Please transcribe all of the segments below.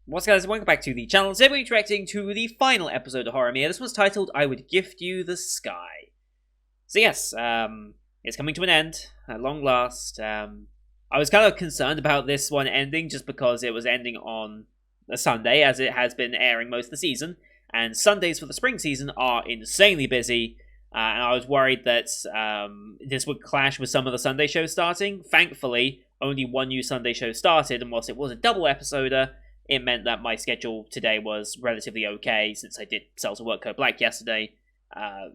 What's guys, welcome back to the channel. Today we're reacting to the final episode of Horimiya. This one's titled, I Would Gift You the Sky. So yes, it's coming to an end, at long last. I was kind of concerned about this one ending, just because it was ending on a Sunday, as it has been airing most of the season. And Sundays for the spring season are insanely busy, and I was worried that this would clash with some of the Sunday shows starting. Thankfully, only one new Sunday show started, and whilst it was a double episoder, it meant that my schedule today was relatively okay, since I did Cells of Work Code Black yesterday.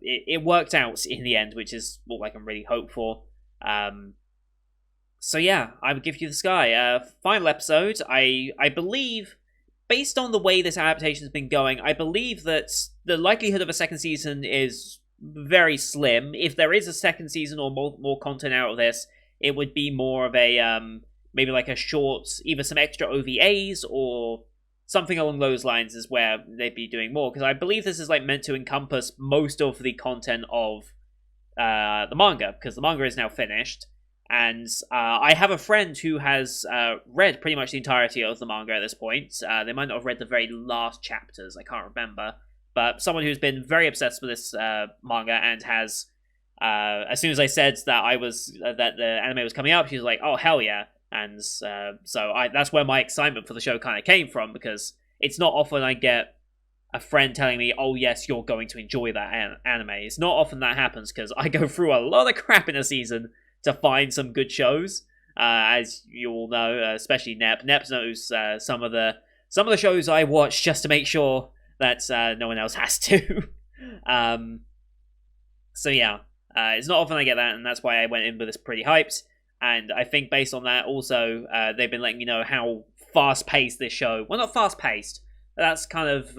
It worked out in the end, which is what I can really hope for. So yeah, I Would Give You the Sky. Final episode. I believe, based on the way this adaptation has been going, I believe that the likelihood of a second season is very slim. If there is a second season or more content out of this, it would be more of a maybe like a short, either some extra OVAs or something along those lines is where they'd be doing more. Because I believe this is like meant to encompass most of the content of the manga, because the manga is now finished. And I have a friend who has read pretty much the entirety of the manga at this point. They might not have read the very last chapters, I can't remember. But someone who's been very obsessed with this manga and has, as soon as I said that that the anime was coming up, she was like, "Oh hell yeah!" And so that's where my excitement for the show kind of came from, because it's not often I get a friend telling me, "Oh yes, you're going to enjoy that anime." It's not often that happens, because I go through a lot of crap in a season to find some good shows. As you all know, especially Nep. Nep knows some of the shows I watch just to make sure that no one else has to. So yeah, it's not often I get that, and that's why I went in with this pretty hyped. And I think based on that, also, they've been letting me know how fast-paced this show... Well, not fast-paced. That's kind of...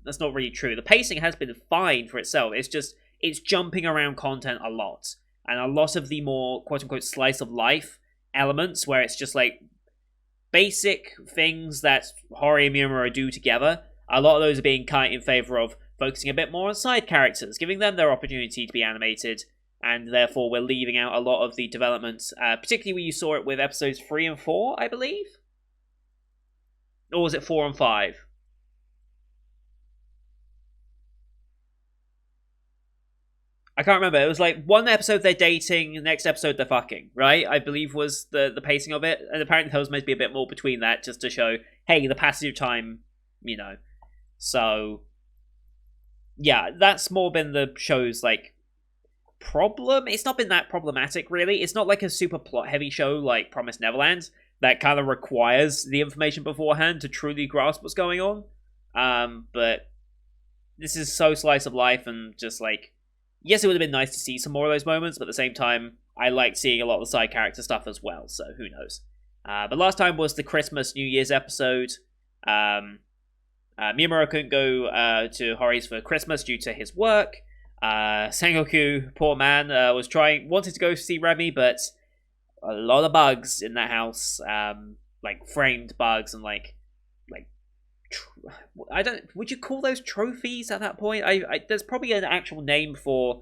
that's not really true. The pacing has been fine for itself. It's just... It's jumping around content a lot. And a lot of the more, quote-unquote, slice-of-life elements, where it's just, like, basic things that Horimiya and Miura do together, a lot of those are being cut in favor of focusing a bit more on side characters, giving them their opportunity to be animated, and therefore we're leaving out a lot of the development, particularly when you saw it with episodes 3 and 4, I believe? Or was it 4 and 5? I can't remember. It was like one episode they're dating, the next episode they're fucking, right? I believe was the pacing of it. And apparently there was meant to be a bit more between that, just to show, hey, the passage of time, you know. So, yeah, that's more been the show's, like, problem. It's not been that problematic, really. It's not like a super plot-heavy show like Promised Neverland that kind of requires the information beforehand to truly grasp what's going on. But this is so slice of life, and just like, yes, it would have been nice to see some more of those moments, but at the same time, I like seeing a lot of the side character stuff as well, so who knows. But last time was the Christmas New Year's episode. Miyamura couldn't go to Hori's for Christmas due to his work. Sengoku, poor man, wanted to go see Remy, but a lot of bugs in that house, like framed bugs and would you call those trophies at that point? There's probably an actual name for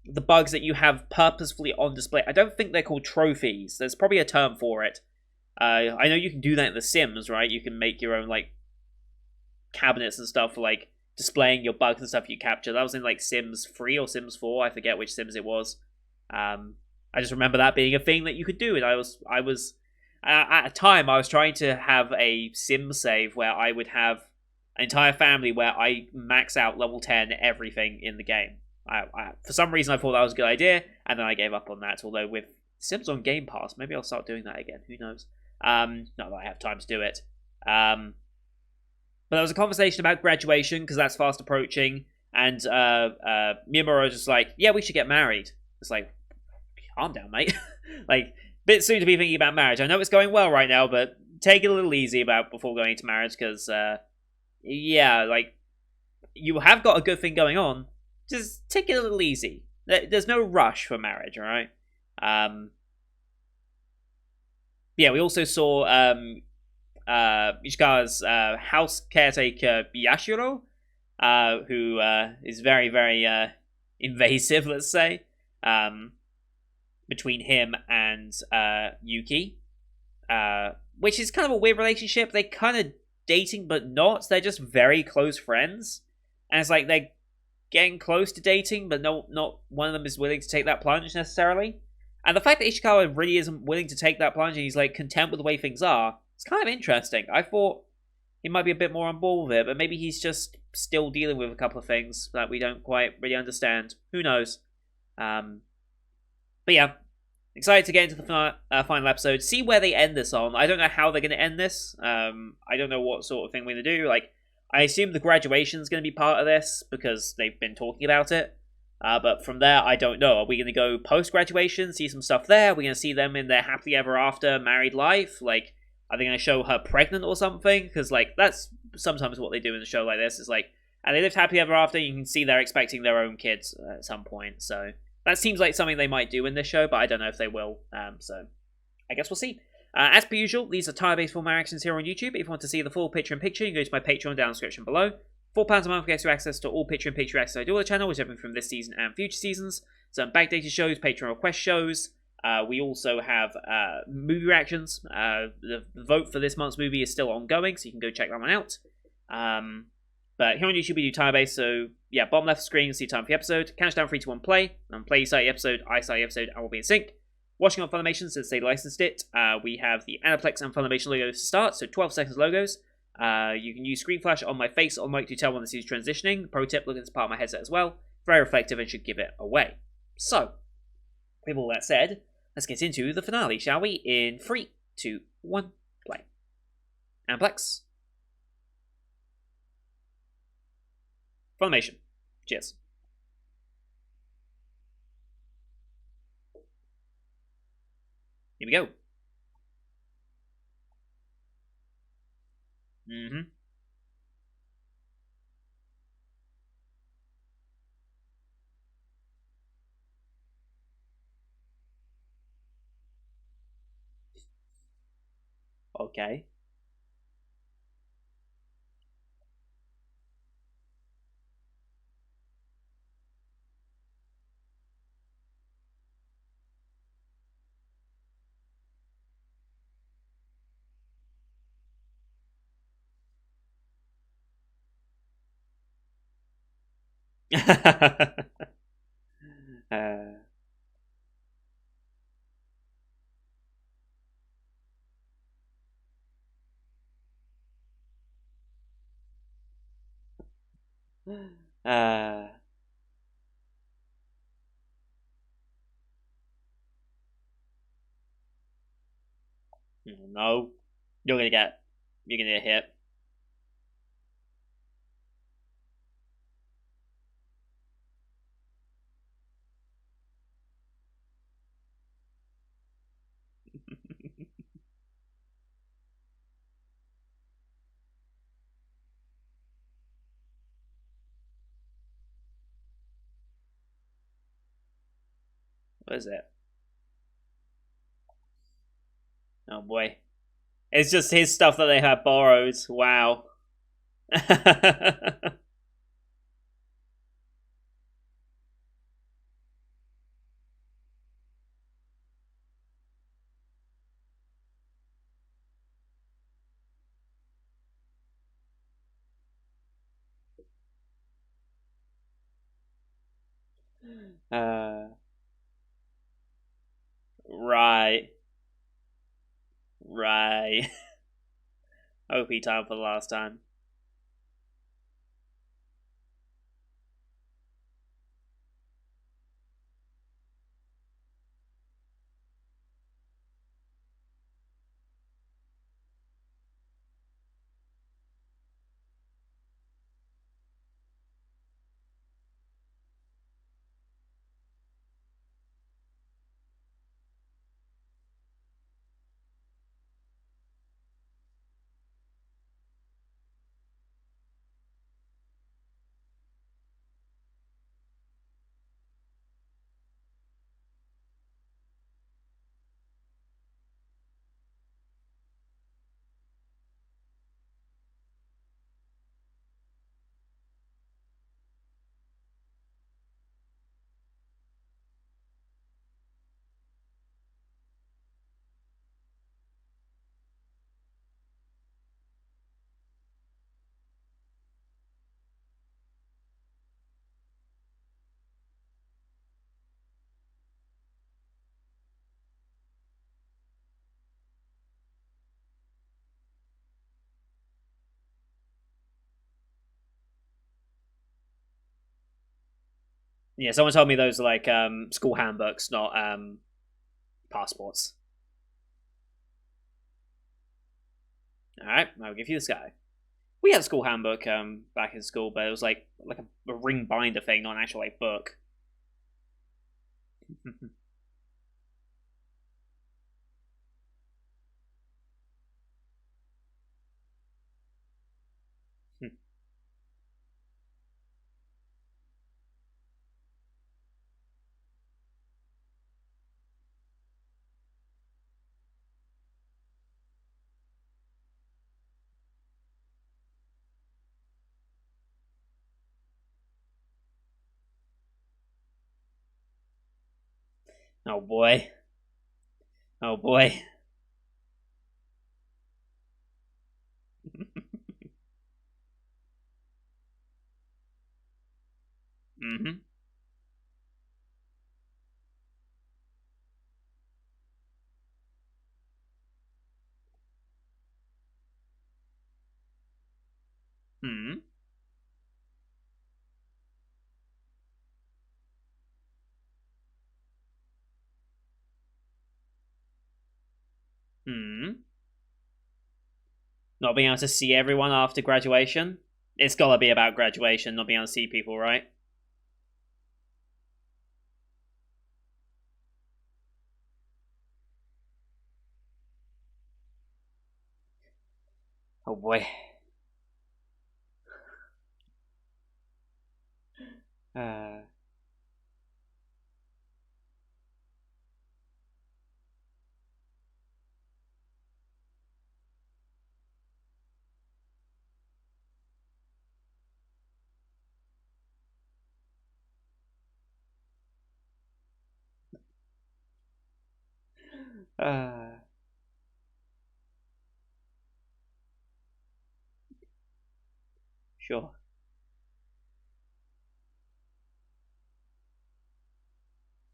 the bugs that you have purposefully on display. I don't think they're called trophies. There's probably a term for it. I know you can do that in The Sims, right? You can make your own, like, cabinets and stuff for, like, displaying your bugs and stuff you capture. That was in like Sims 3 or Sims 4. I forget which Sims it was. I just remember that being a thing that you could do. And I was at a time I was trying to have a Sim save where I would have an entire family where I max out level 10 everything in the game. For some reason I thought that was a good idea, and then I gave up on that. Although with Sims on Game Pass, maybe I'll start doing that again. Who knows? Not that I have time to do it. But there was a conversation about graduation, because that's fast approaching, and Miyamura was just like, yeah, we should get married. It's like, calm down, mate. Like, bit soon to be thinking about marriage. I know it's going well right now, but take it a little easy before going into marriage, because, yeah, like, you have got a good thing going on. Just take it a little easy. There's no rush for marriage, alright? Yeah, we also saw, Ichikawa's house caretaker Yashiro, who is very, very invasive, let's say, between him and Yuki, which is kind of a weird relationship. They kind of dating but not. They're just very close friends, and it's like they're getting close to dating, but no, not one of them is willing to take that plunge necessarily. And the fact that Ishikawa really isn't willing to take that plunge and he's like content with the way things are, it's kind of interesting. I thought he might be a bit more on board with it, but maybe he's just still dealing with a couple of things that we don't quite really understand. Who knows? But yeah, excited to get into the final episode, see where they end this on. I don't know how they're going to end this. I don't know what sort of thing we're going to do. Like, I assume the graduation is going to be part of this because they've been talking about it. But from there, I don't know. Are we going to go post-graduation, see some stuff there? Are we going to see them in their happily ever after married life? Like, are they going to show her pregnant or something? Because, like, that's sometimes what they do in a show like this. Is like, and they lived happily ever after. You can see they're expecting their own kids at some point. So that seems like something they might do in this show, but I don't know if they will. So I guess we'll see. As per usual, these are tire-based form reactions here on YouTube. If you want to see the full picture-in-picture, you can go to my Patreon down in the description below. £4 a month gets you access to all picture-in-picture reactions I do on the channel, which have been from this season and future seasons. Some backdated shows, Patreon request shows. We also have movie reactions. The vote for this month's movie is still ongoing, so you can go check that one out. But here on YouTube, we do time-based, so yeah, bottom left of the screen, you'll see time for the episode. Count down 3, 2, 1, play. And play, start the episode, I start the episode, and we'll be in sync. Watching on Funimation since they licensed it, we have the Aniplex and Funimation logos to start, so 12 seconds logos. You can use screen flash on my face or mic to tell when this is transitioning. Pro tip, look at this part of my headset as well. Very reflective and should give it away. So, with all that said, let's get into the finale, shall we? In 3, 2, 1, play. Aniplex. Funimation. Cheers. Here we go. Okay. uh, uh, no. You're gonna get hit. What is it? Oh boy. It's just his stuff that they have borrowed. Wow. uh, right. Right. OP time for the last time. Yeah, someone told me those are like school handbooks, not passports. All right, I'll give you this guy. We had a school handbook back in school, but it was like a ring binder thing, not an actual like book. Oh boy. Oh boy. Mm-hmm. Hmm. Hmm. Not being able to see everyone after graduation. It's gotta be about graduation, not being able to see people, right? Oh boy. Uh, uh, sure.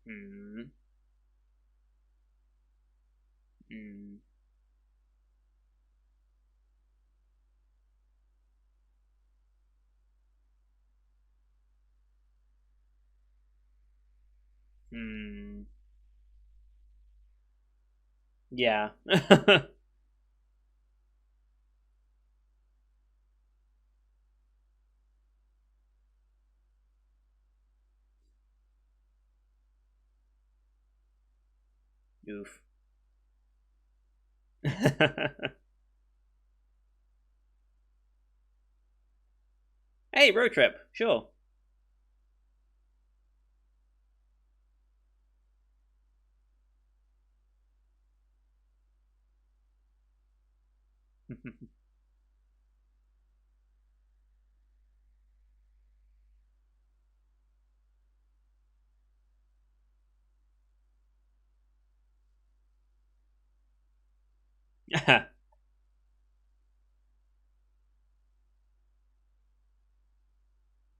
Hmm. Hmm. Hmm. Yeah. Oof. Hey, road trip. Sure.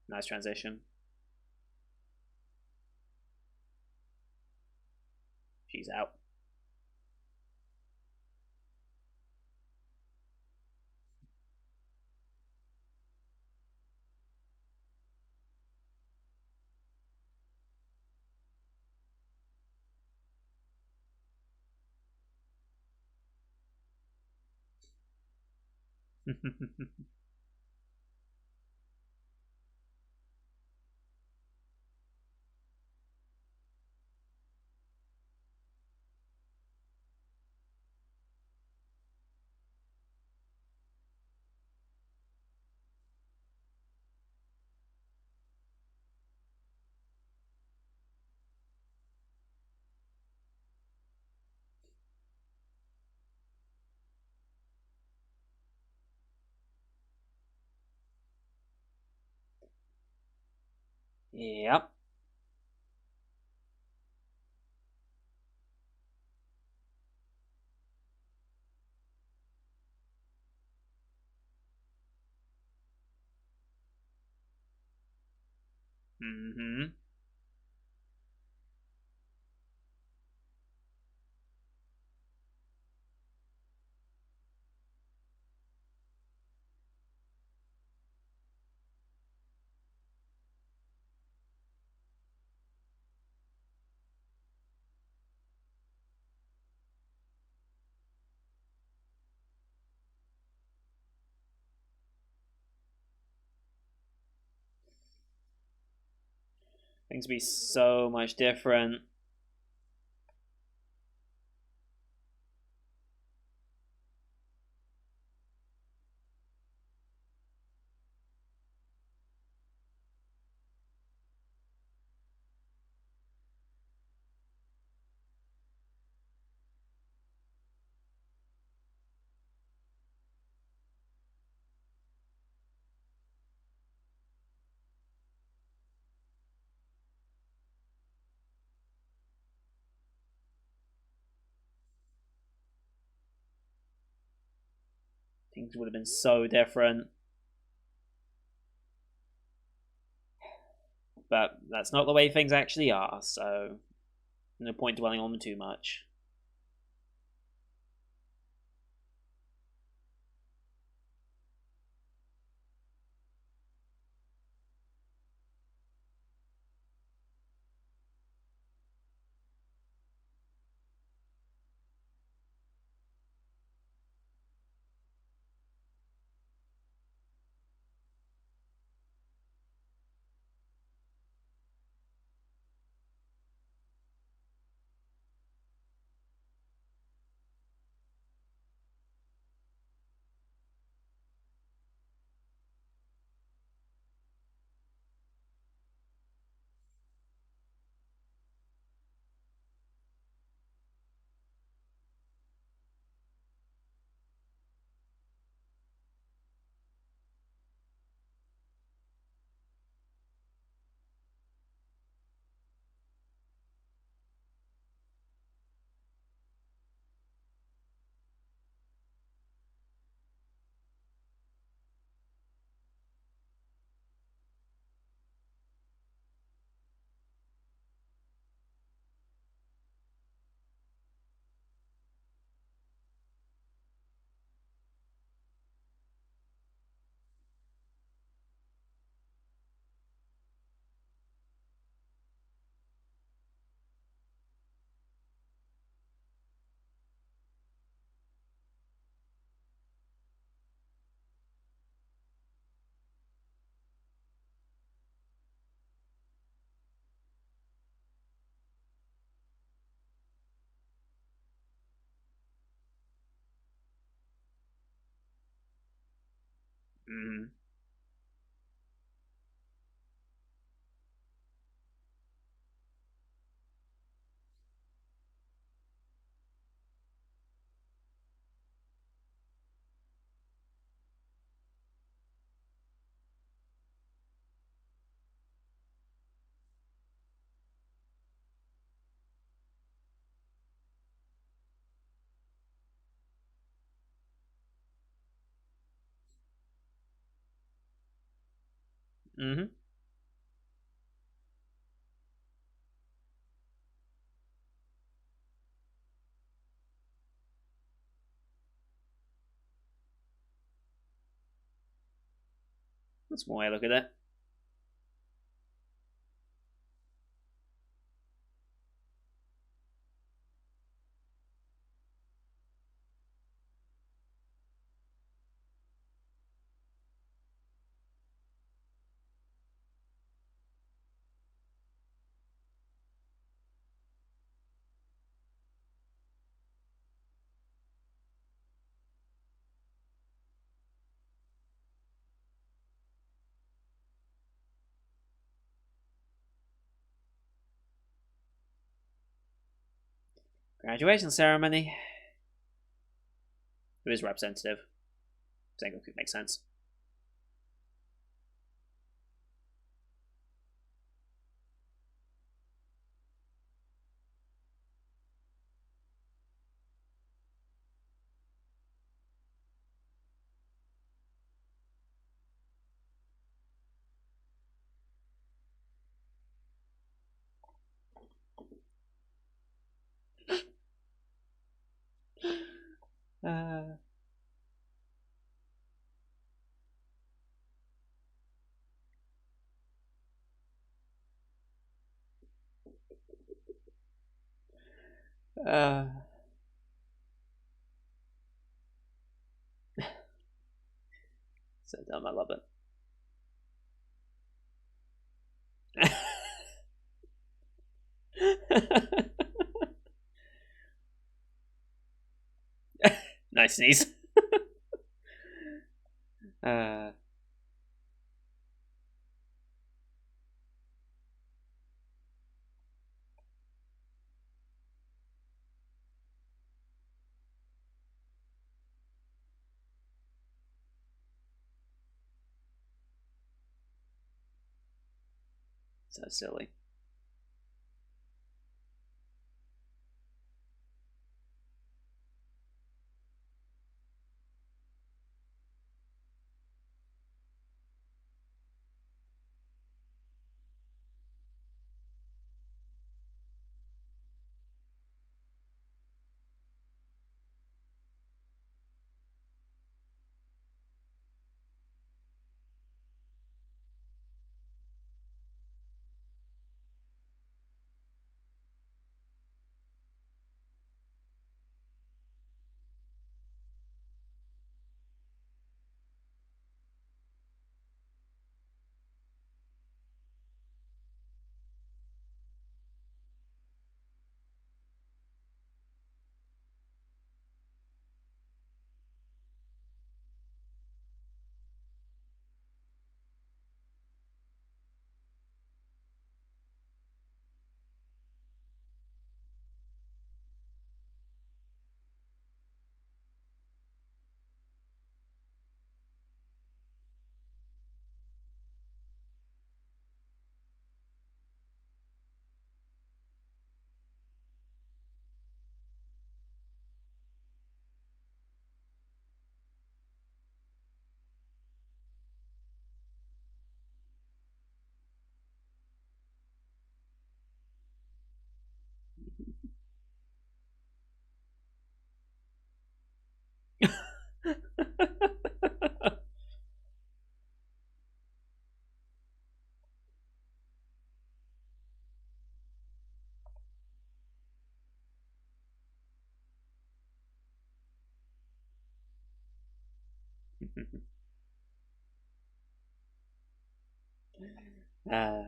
Nice transition. She's out. Yep. Mm-hmm. Things would be so much different. Things would have been so different. But that's not the way things actually are, so no point dwelling on them too much. Mm. Mm-hmm. That's one way I look at it. Graduation ceremony. It is representative. I think it makes sense. Uh, uh, so dumb. I love it. Nice sneeze. uh, so silly. uh,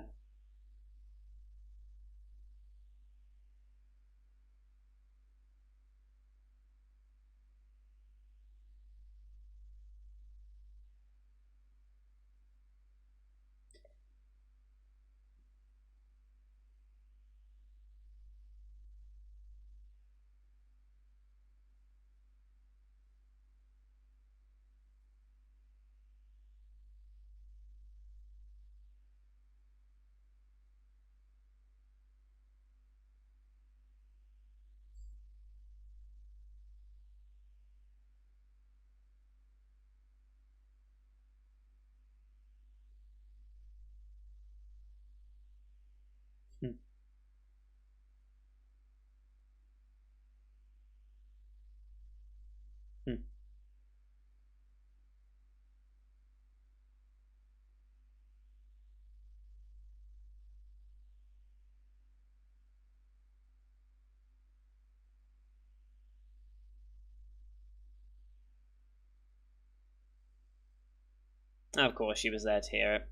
of course, she was there to hear it.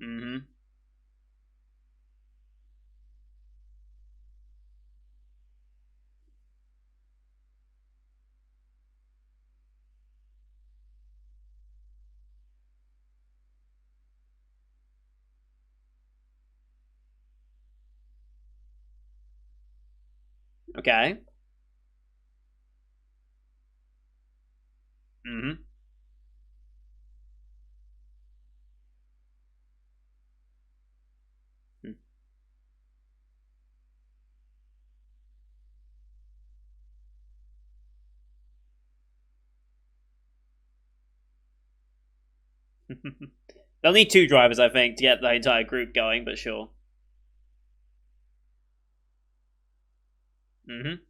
Mm-hmm. Okay. Mm-hmm. They'll need two drivers, I think, to get the entire group going, but sure. Mm-hmm.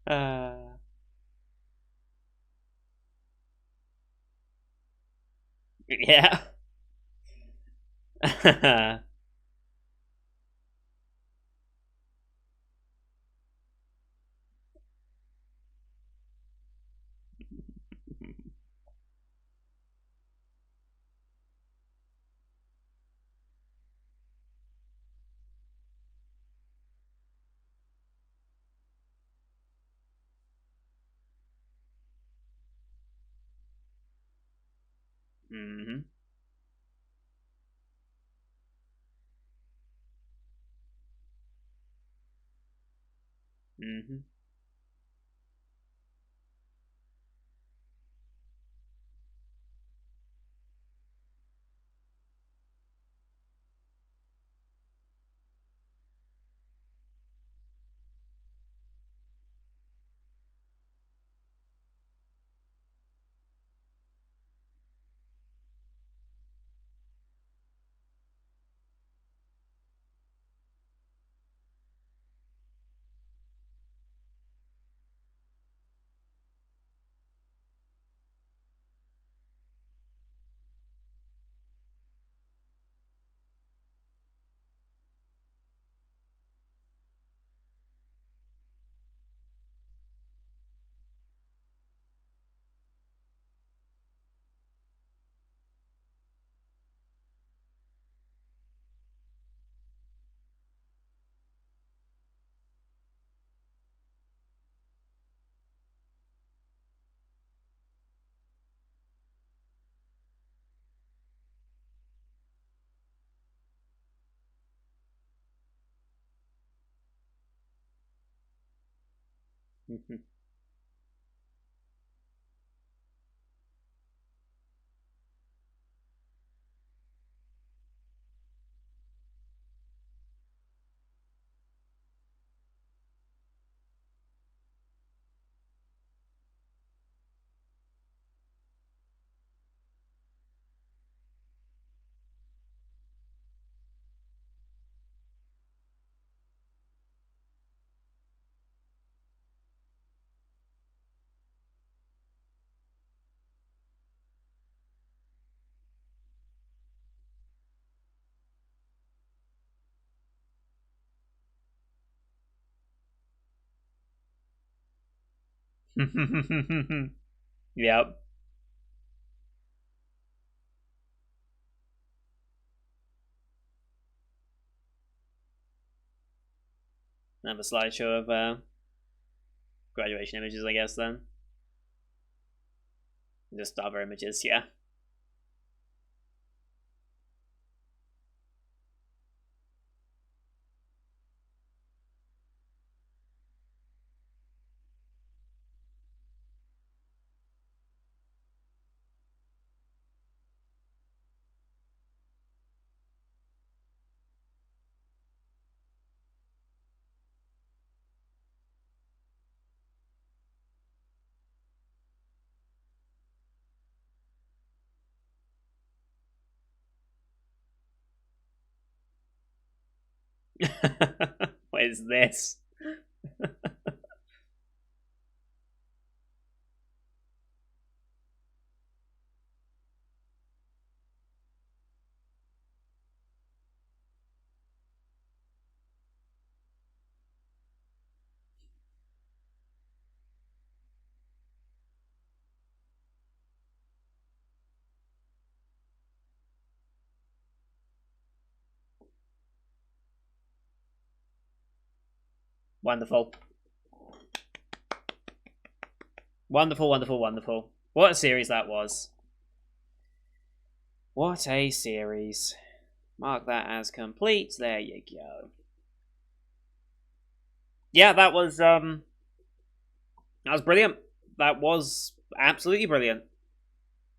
uh, yeah. Hmm. Hmm. Yep. Another slideshow of graduation images, I guess, then. Just other images, yeah. What is this? Wonderful. Wonderful, wonderful, wonderful. What a series that was. What a series. Mark that as complete. There you go. Yeah, that was brilliant. That was absolutely brilliant.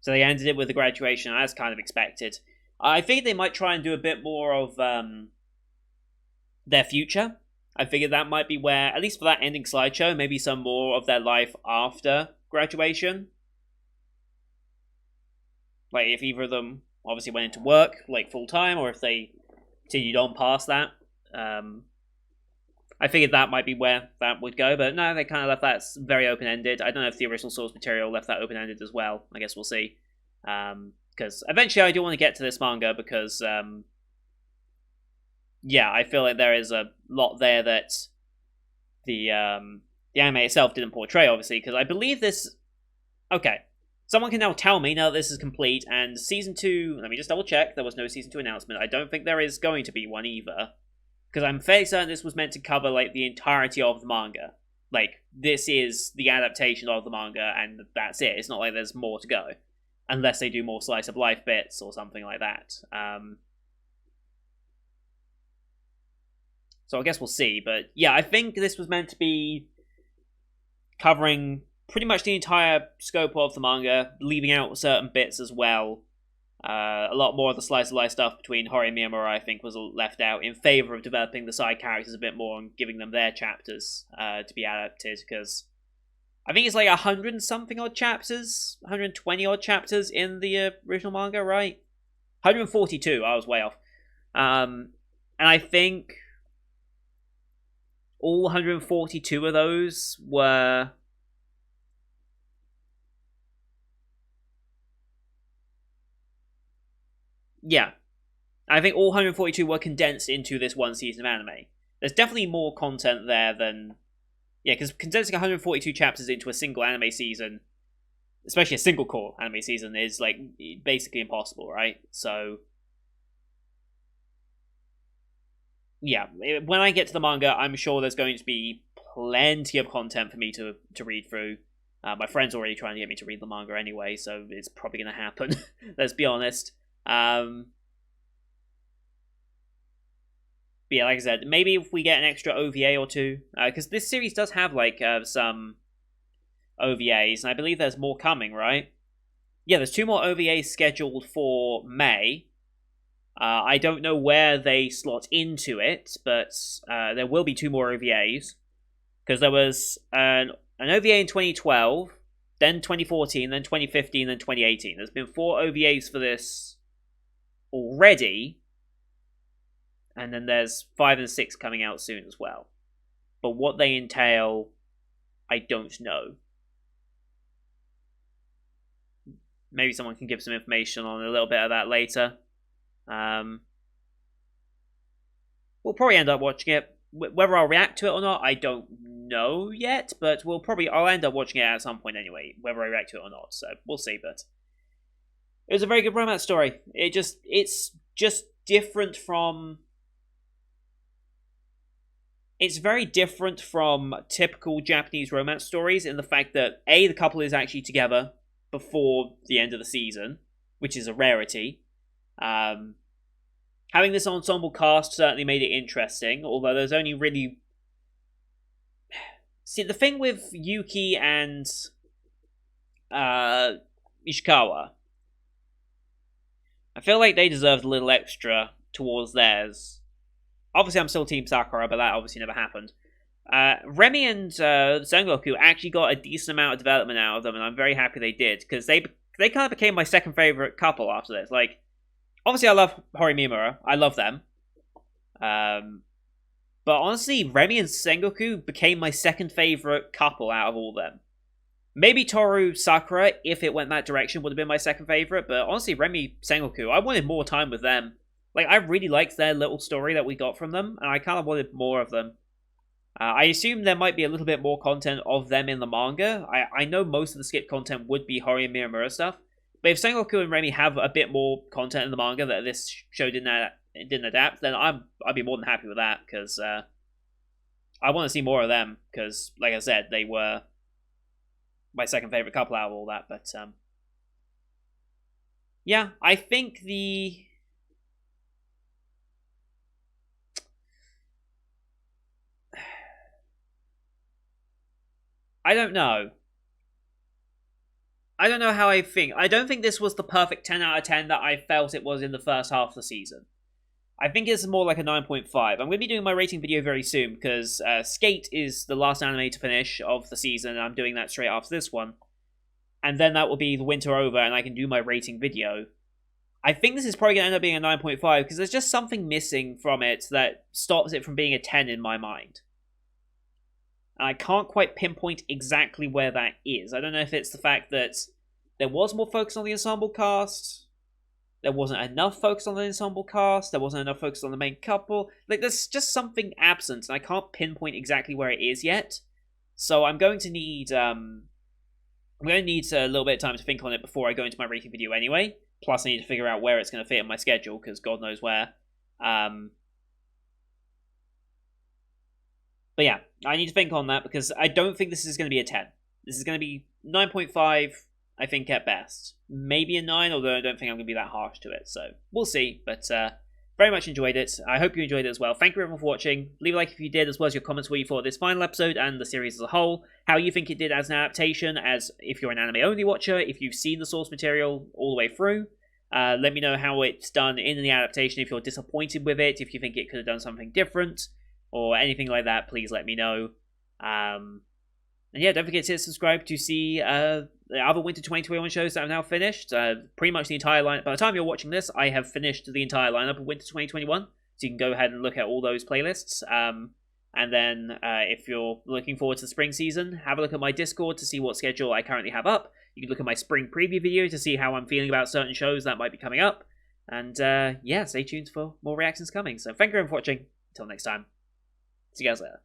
So they ended it with the graduation, as kind of expected. I think they might try and do a bit more of their future. I figured that might be where, at least for that ending slideshow, maybe some more of their life after graduation. Like, if either of them obviously went into work, like, full-time, or if they continued on past that. I figured that might be where that would go, but no, they kind of left that very open-ended. I don't know if the original source material left that open-ended as well. I guess we'll see. Because eventually I do want to get to this manga, because, yeah, I feel like there is a lot there that the anime itself didn't portray, obviously, because I believe this... Okay, someone can now tell me, now that this is complete, and Season 2... Let me just double-check, there was no Season 2 announcement. I don't think there is going to be one either. Because I'm fairly certain this was meant to cover, like, the entirety of the manga. Like, this is the adaptation of the manga, and that's it. It's not like there's more to go. Unless they do more slice-of-life bits, or something like that. So I guess we'll see, but yeah, I think this was meant to be covering pretty much the entire scope of the manga, leaving out certain bits as well. A lot more of the slice of life stuff between Horimiya and Mura, I think, was left out in favor of developing the side characters a bit more and giving them their chapters to be adapted, because I think it's like 100 and something odd chapters, 120 odd chapters in the original manga, right? 142, I was way off. And I think all 142 of those were... Yeah. I think all 142 were condensed into this one season of anime. There's definitely more content there than... Yeah, because condensing 142 chapters into a single anime season, especially a single core anime season, is, like, basically impossible, right? So... Yeah, when I get to the manga, I'm sure there's going to be plenty of content for me to read through. My friend's already trying to get me to read the manga anyway, so it's probably going to happen. Let's be honest. But yeah, like I said, maybe if we get an extra OVA or two, because this series does have like some OVAs, and I believe there's more coming, right? Yeah, there's 2 more OVAs scheduled for May. I don't know where they slot into it, but there will be 2 more OVAs, because there was an OVA in 2012, then 2014, then 2015, then 2018. There's been 4 OVAs for this already, and then there's 5 and 6 coming out soon as well. But what they entail, I don't know. Maybe someone can give some information on a little bit of that later. We'll probably end up watching it. Whether I'll react to it or not, I don't know yet, but I'll end up watching it at some point anyway, whether I react to it or not, so we'll see. But it was a very good romance story. It's just different from... It's very different from typical Japanese romance stories in the fact that, A, the couple is actually together before the end of the season, which is a rarity. Having this ensemble cast certainly made it interesting, although there's only really... See, the thing with Yuki and Ishikawa, I feel like they deserved a little extra towards theirs. Obviously, I'm still Team Sakura, but that obviously never happened. Remy and Sengoku actually got a decent amount of development out of them, and I'm very happy they did, because they kind of became my second favorite couple after this. Like, obviously, I love Horimiya. I love them. But honestly, Remy and Sengoku became my second favorite couple out of all of them. Maybe Toru Sakura, if it went that direction, would have been my second favorite, but honestly, Remy Sengoku, I wanted more time with them. Like, I really liked their little story that we got from them, and I kind of wanted more of them. I assume there might be a little bit more content of them in the manga. I know most of the skip content would be Horimiya Mura stuff, but if Sengoku and Remy have a bit more content in the manga that this show didn't adapt, then I'd be more than happy with that, because I want to see more of them, because, like I said, they were my second favorite couple out of all that, but yeah, I think I don't know. I don't know how I think. I don't think this was the perfect 10 out of 10 that I felt it was in the first half of the season. I think it's more like a 9.5. I'm going to be doing my rating video very soon, because Skate is the last anime to finish of the season, and I'm doing that straight after this one. and then that will be the winter over, and I can do my rating video. I think this is probably going to end up being a 9.5, because there's just something missing from it that stops it from being a 10 in my mind. And I can't quite pinpoint exactly where that is. I don't know if it's the fact that there was more focus on the ensemble cast, there wasn't enough focus on the ensemble cast, there wasn't enough focus on the main couple. Like, there's just something absent, and I can't pinpoint exactly where it is yet. So I'm going to need a little bit of time to think on it before I go into my rating video anyway. Plus, I need to figure out where it's going to fit in my schedule, because God knows where. But yeah, I need to think on that, because I don't think this is going to be a 10. This is going to be 9.5, I think, at best. Maybe a 9, although I don't think I'm going to be that harsh to it. So, we'll see. But very much enjoyed it. I hope you enjoyed it as well. Thank you everyone for watching. Leave a like if you did, as well as your comments what you thought of this final episode and the series as a whole. How you think it did as an adaptation, as if you're an anime-only watcher, if you've seen the source material all the way through. Let me know how it's done in the adaptation, if you're disappointed with it, if you think it could have done something different, or anything like that, please let me know. And yeah, don't forget to hit subscribe to see the other Winter 2021 shows that I've now finished. Pretty much the entire lineup. By the time you're watching this, I have finished the entire lineup of Winter 2021, so you can go ahead and look at all those playlists. And then, if you're looking forward to the spring season, have a look at my Discord to see what schedule I currently have up. You can look at my spring preview video to see how I'm feeling about certain shows that might be coming up. And yeah, stay tuned for more reactions coming. So thank you everyone for watching. Until next time. See you guys later.